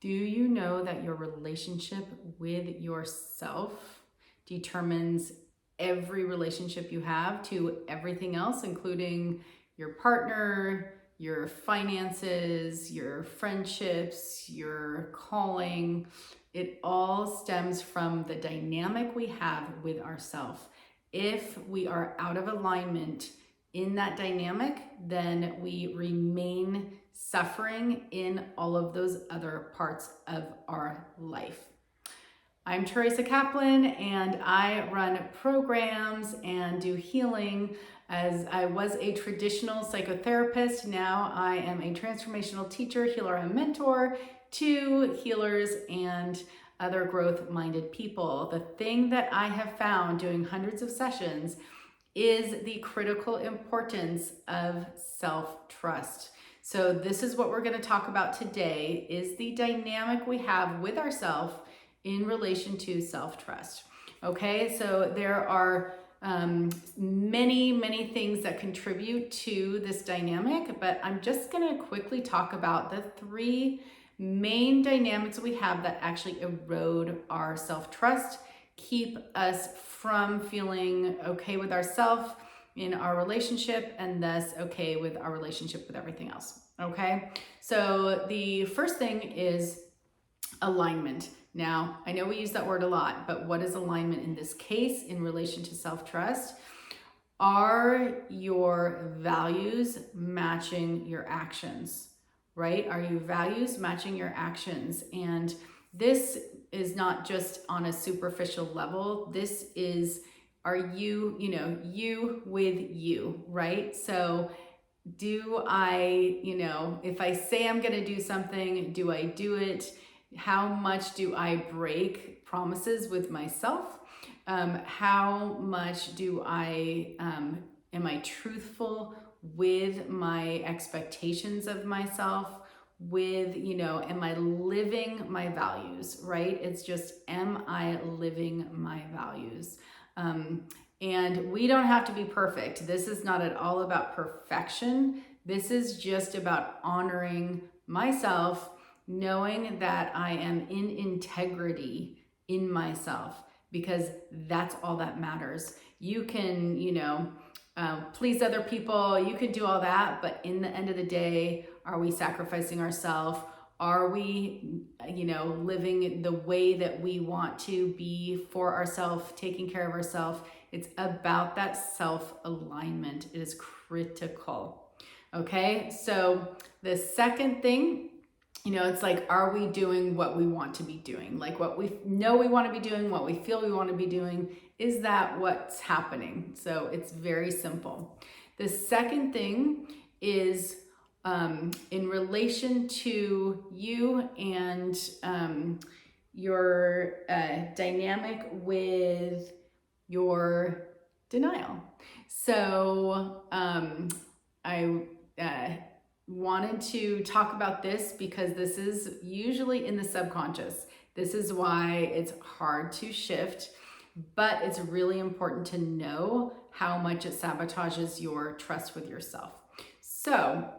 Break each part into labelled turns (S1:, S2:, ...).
S1: Do you know that your relationship with yourself determines every relationship you have to everything else, including your partner, your finances, your friendships, your calling? It all stems from the dynamic we have with ourselves. If we are out of alignment in that dynamic, then we remain suffering in all of those other parts of our life. I'm teresakaplan, and I run programs and do healing. As I was a traditional psychotherapist, now I am a transformational teacher, healer, and mentor to healers and other growth-minded people. The thing that I have found doing hundreds of sessions is the critical importance of self-trust. So this is what we're going to talk about today, is the dynamic we have with ourselves in relation to self-trust. Okay, so there are many things that contribute to this dynamic, but I'm just going to quickly talk about the three main dynamics we have that actually erode our self-trust, keep us from feeling okay with ourselves in our relationship, and thus okay with our relationship with everything else. Okay, so the first thing is alignment. Now, I know we use that word a lot, but what is alignment in this case in relation to self-trust? Are your values matching your actions, right? Are your values matching your actions? And this is not just on a superficial level. This is, are you, you with you, right? So do I, if I say I'm going to do something, do I do it? How much do I break promises with myself? How much do I, am I truthful with my expectations of myself? With, am I living my values, right? It's just, am I living my values? And we don't have to be perfect. This is not at all about perfection. This is just about honoring myself, knowing that I am in integrity in myself, because that's all that matters. You can, please other people, you can do all that, but in the end of the day, are we sacrificing ourselves? Are we, living the way that we want to be for ourselves, taking care of ourselves? It's about that self-alignment. It is critical. Okay, so the second thing, it's like, are we doing what we want to be doing? Like what we know we want to be doing, what we feel we want to be doing, is that what's happening? So it's very simple. The second thing is in relation to you and your dynamic with your denial. So I wanted to talk about this because this is usually in the subconscious. This is why it's hard to shift, but it's really important to know how much it sabotages your trust with yourself. So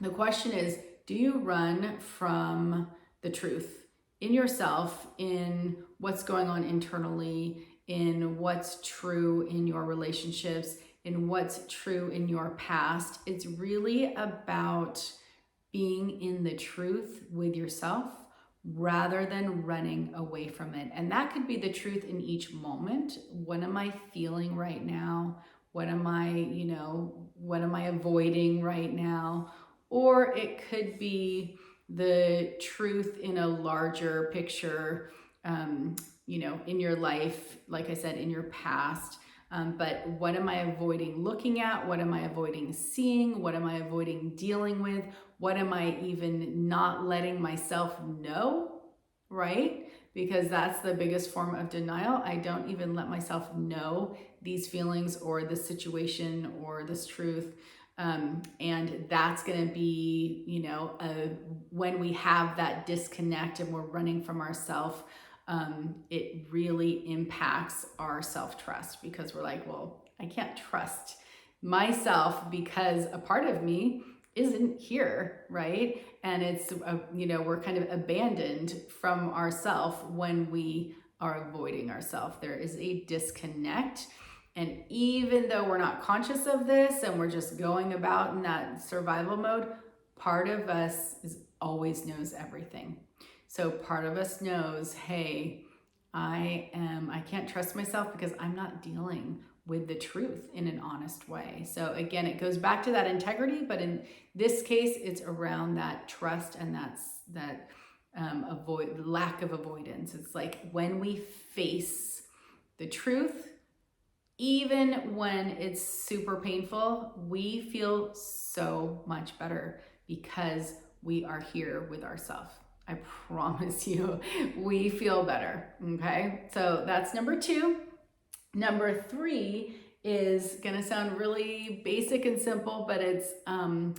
S1: the question is, do you run from the truth in yourself, in what's going on internally, in what's true in your relationships, in what's true in your past? It's really about being in the truth with yourself rather than running away from it. And that could be the truth in each moment. What am I feeling right now? What am I, what am I avoiding right now? Or it could be the truth in a larger picture, in your life, like I said, in your past. But what am I avoiding looking at? What am I avoiding seeing? What am I avoiding dealing with? What am I even not letting myself know, right? Because that's the biggest form of denial. I don't even let myself know these feelings or this situation or this truth. And that's going to be, when we have that disconnect and we're running from ourselves, it really impacts our self-trust, because we're like, well, I can't trust myself because a part of me isn't here, right? And it's, we're kind of abandoned from ourself when we are avoiding ourself. There is a disconnect. And even though we're not conscious of this and we're just going about in that survival mode, part of us always knows everything. So part of us knows, hey, I can't trust myself because I'm not dealing with the truth in an honest way. So again, it goes back to that integrity, but in this case, it's around that trust and that lack of avoidance. It's like when we face the truth, even when it's super painful, we feel so much better because we are here with ourselves. I promise you, we feel better, okay? So that's number 2. Number 3 is gonna sound really basic and simple, but it's am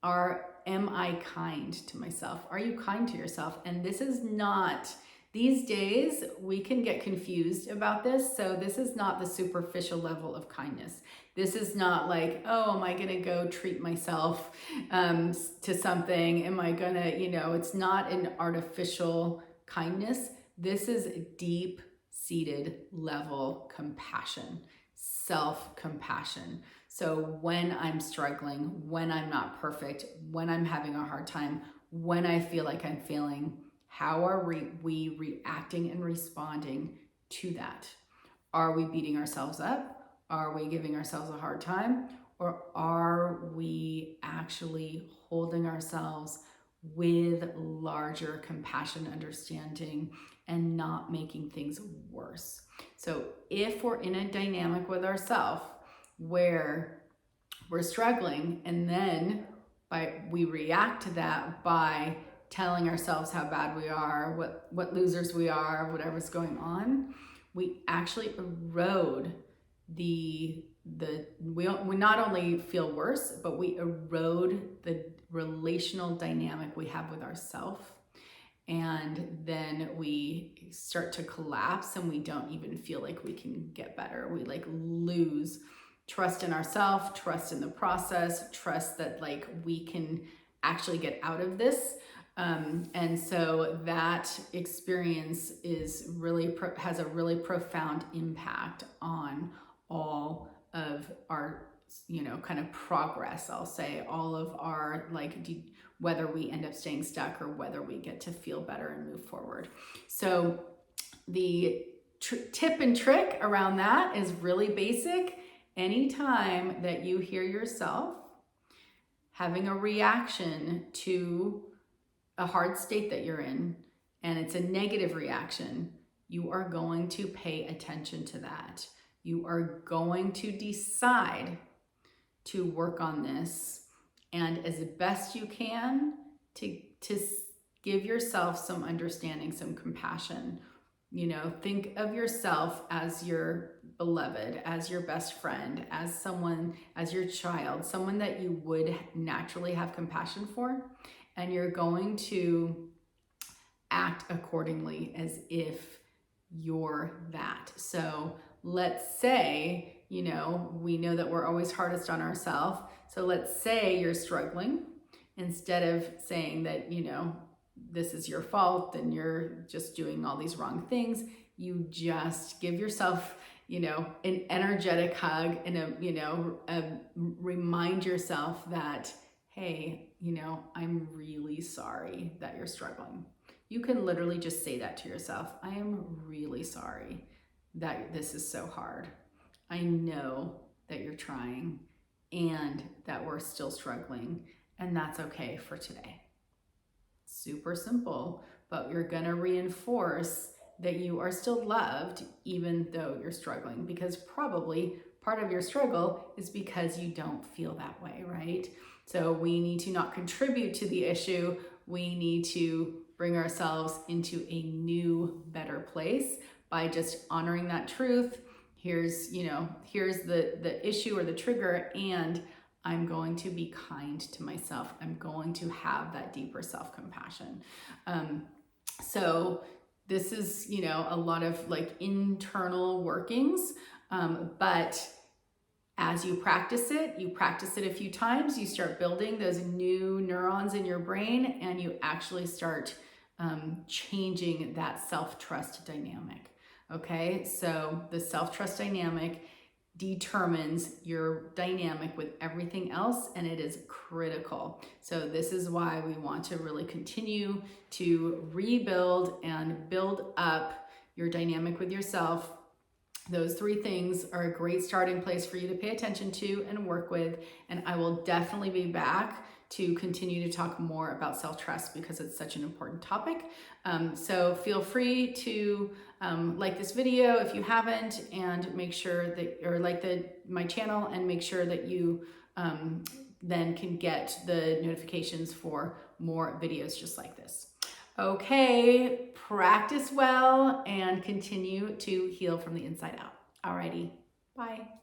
S1: I kind to myself? Are you kind to yourself? And this is not, these days we can get confused about this. So this is not the superficial level of kindness. This is not like, oh, am I gonna go treat myself to something? Am I gonna, it's not an artificial kindness. This is deep-seated level compassion, self-compassion. So when I'm struggling, when I'm not perfect, when I'm having a hard time, when I feel like I'm failing, how are we reacting and responding to that? Are we beating ourselves up? Are we giving ourselves a hard time? Or are we actually holding ourselves with larger compassion, understanding, and not making things worse? So if we're in a dynamic with ourselves where we're struggling and then we react to that by telling ourselves how bad we are, what losers we are, whatever's going on, we actually erode we not only feel worse, but we erode the relational dynamic we have with ourselves. And then we start to collapse and we don't even feel like we can get better. We lose trust in ourselves, trust in the process, trust that we can actually get out of this. And so that experience is really has a really profound impact on all of our, kind of progress. I'll say all of our whether we end up staying stuck or whether we get to feel better and move forward. So the tip and trick around that is really basic. Anytime that you hear yourself having a reaction to a hard state that you're in, and it's a negative reaction, you are going to pay attention to that. You are going to decide to work on this, and as best you can to give yourself some understanding, some compassion. Think of yourself as your beloved, as your best friend, as someone, as your child, someone that you would naturally have compassion for, and you're going to act accordingly as if you're that. So let's say, we know that we're always hardest on ourselves. So let's say you're struggling. Instead of saying that, this is your fault and you're just doing all these wrong things, you just give yourself, an energetic hug and remind yourself that, hey, I'm really sorry that you're struggling. You can literally just say that to yourself. I am really sorry that this is so hard. I know that you're trying and that we're still struggling, and that's okay for today. Super simple, but you're gonna reinforce that you are still loved even though you're struggling, because probably part of your struggle is because you don't feel that way, right? So we need to not contribute to the issue. We need to bring ourselves into a new, better place by just honoring that truth. Here's the issue or the trigger, and I'm going to be kind to myself. I'm going to have that deeper self-compassion. So this is, a lot of internal workings, but As you practice it a few times, you start building those new neurons in your brain, and you actually start changing that self-trust dynamic. Okay, so the self-trust dynamic determines your dynamic with everything else, and it is critical. So this is why we want to really continue to rebuild and build up your dynamic with yourself. Those three things are a great starting place for you to pay attention to and work with, and I will definitely be back to continue to talk more about self-trust because it's such an important topic. So feel free to like this video if you haven't, and make sure that, or like my channel, and make sure that you then can get the notifications for more videos just like this. Okay, practice well and continue to heal from the inside out. Alrighty, bye.